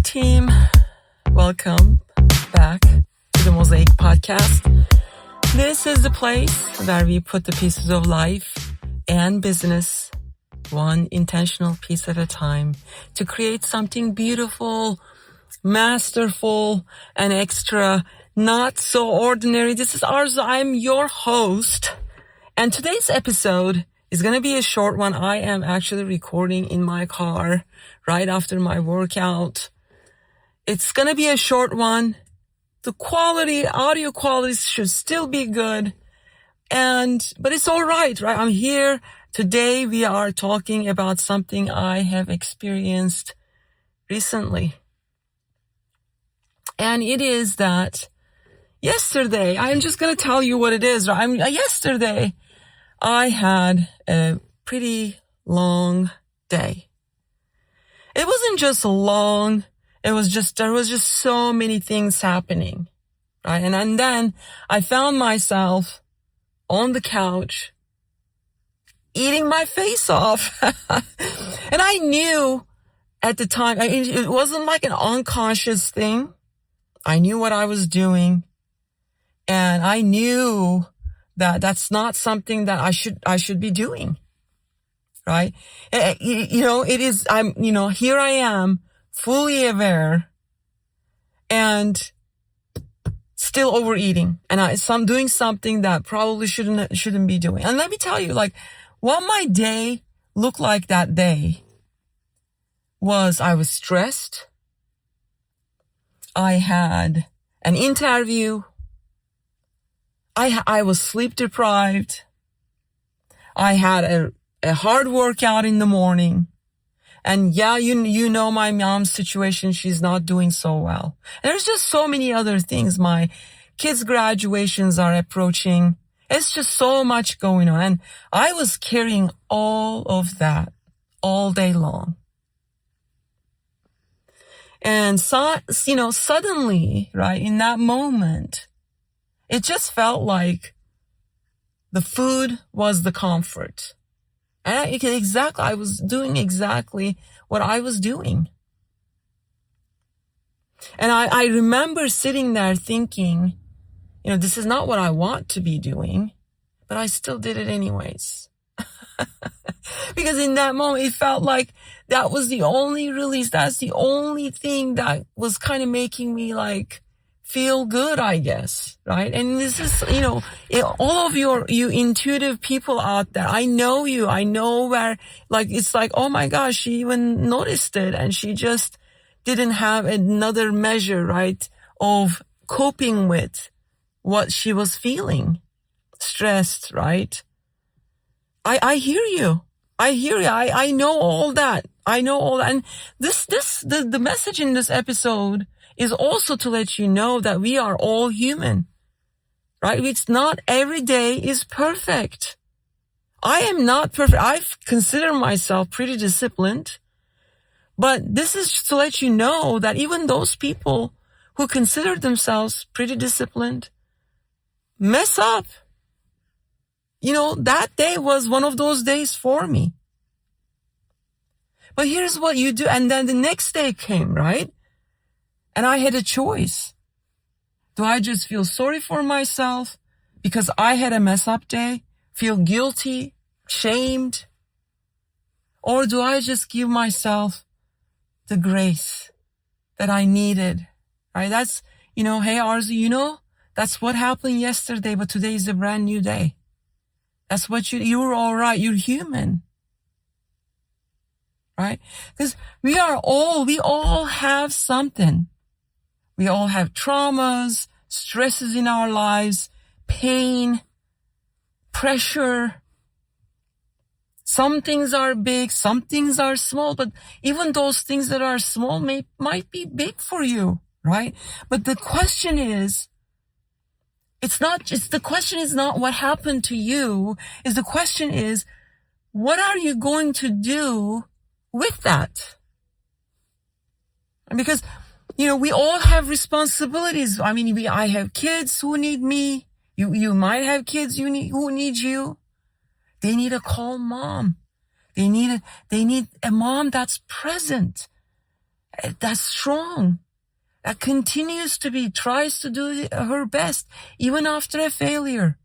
team. Welcome back to the Mosaic Podcast. This is the place where we put the pieces of life and business one intentional piece at a time to create something beautiful, masterful, and extra, not so ordinary. This is Arzu. I'm your host. And today's episode is going to be a short one. I am actually recording in my car right after my workout. It's going to be a short one. The audio quality should still be good. But it's all right? I'm here. Today we are talking about something I have experienced recently. And it is that yesterday, I'm just going to tell you what it is. Yesterday, I had a pretty long day. It wasn't just long. There was just so many things happening, right? And then I found myself on the couch eating my face off. And I knew at the time, it wasn't like an unconscious thing. I knew what I was doing. And I knew that that's not something that I should be doing. Right? It is, here I am, fully aware and still overeating. And I'm doing something that probably shouldn't be doing. And let me tell you, what my day looked like that day was I was stressed. I had an interview. I was sleep deprived. I had a hard workout in the morning. And yeah, you know my mom's situation. She's not doing so well. And there's just so many other things. My kids' graduations are approaching. It's just so much going on. And I was carrying all of that all day long. And suddenly, right, in that moment, it just felt like the food was the comfort. And I was doing exactly what I was doing. And I remember sitting there thinking, this is not what I want to be doing, but I still did it anyways. Because in that moment, it felt like that was the only release. That's the only thing that was kind of making me feel good, I guess. Right. And this is, all of you intuitive people out there. I know you. I know where it's oh my gosh, she even noticed it and she just didn't have another measure, right, of coping with what she was feeling. Stressed, right? I hear you. I hear you. I know all that. I know all that. And the message in this episode is also to let you know that we are all human, right? It's not every day is perfect. I am not perfect. I consider myself pretty disciplined, but this is to let you know that even those people who consider themselves pretty disciplined mess up. That day was one of those days for me. But here's what you do. And then the next day came, right? And I had a choice. Do I just feel sorry for myself because I had a mess up day, feel guilty, shamed? Or do I just give myself the grace that I needed? Right? That's, hey, Arzu, that's what happened yesterday, but today is a brand new day. That's what you're all right. You're human. Right? Because we all have something. We all have traumas, stresses in our lives, pain, pressure. Some things are big, some things are small, but even those things that are small might be big for you, right? But the question is, the question is not what happened to you, the question is, what are you going to do with that? Because, we all have responsibilities. I have kids who need me. You might have kids who need you. They need a calm mom. They need a mom that's present. that's strong, that continues to be, tries to do her best, even after a failure.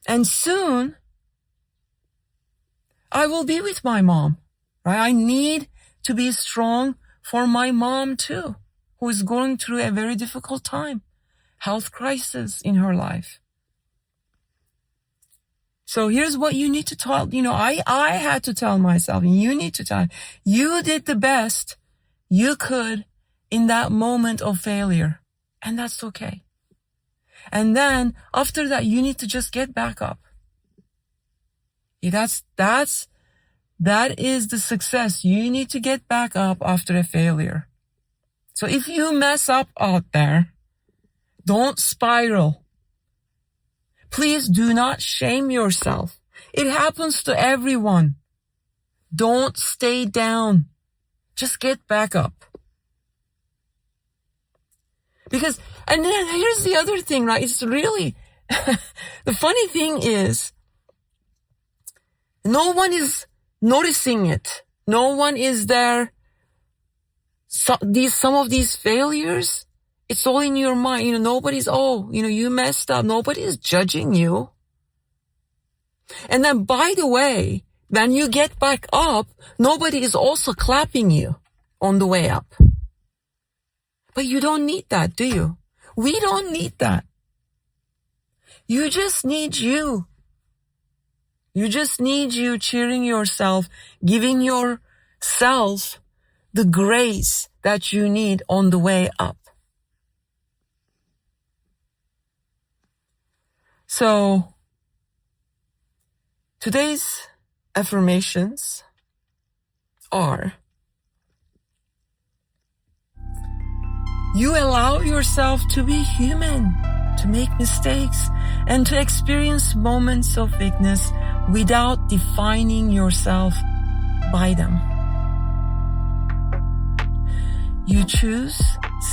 And soon, I will be with my mom, right? I need to be strong for my mom too, who is going through a very difficult time, health crisis in her life. So here's what you need to tell, I had to tell myself, and you need to tell, you did the best you could in that moment of failure, and that's okay. And then after that, you need to just get back up. That is the success. You need to get back up after a failure. So if you mess up out there, don't spiral. Please do not shame yourself. It happens to everyone. Don't stay down. Just get back up. Because, and then here's the other thing, right? It's really, the funny thing is, no one is noticing it. No one is there. Some of these failures, it's all in your mind. Nobody's, you messed up. Nobody's judging you. And then, by the way, when you get back up, nobody is also clapping you on the way up. But you don't need that, do you? We don't need that. You just need you. You just need you cheering yourself, giving yourself the grace that you need on the way up. So, today's affirmations are: you allow yourself to be human, to make mistakes, and to experience moments of weakness without defining yourself by them. You choose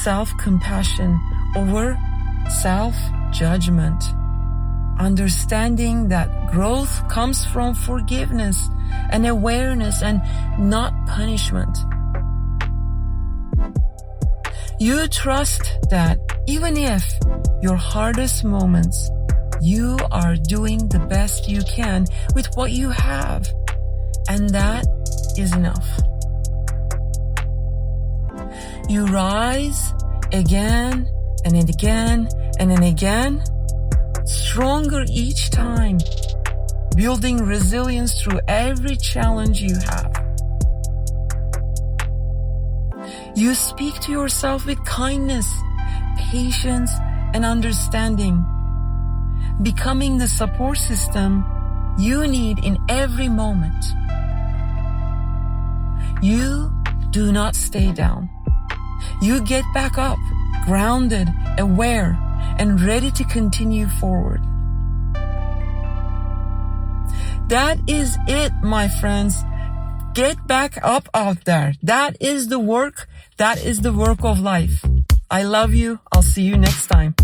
self-compassion over self-judgment, understanding that growth comes from forgiveness and awareness and not punishment. You trust that even if your hardest moments, you are doing the best you can with what you have, and that is enough. You rise again and again and again, stronger each time, building resilience through every challenge you have. You speak to yourself with kindness, patience, and understanding, becoming the support system you need in every moment. You do not stay down. You get back up, grounded, aware, and ready to continue forward. That is it, my friends. Get back up out there. That is the work. That is the work of life. I love you. I'll see you next time.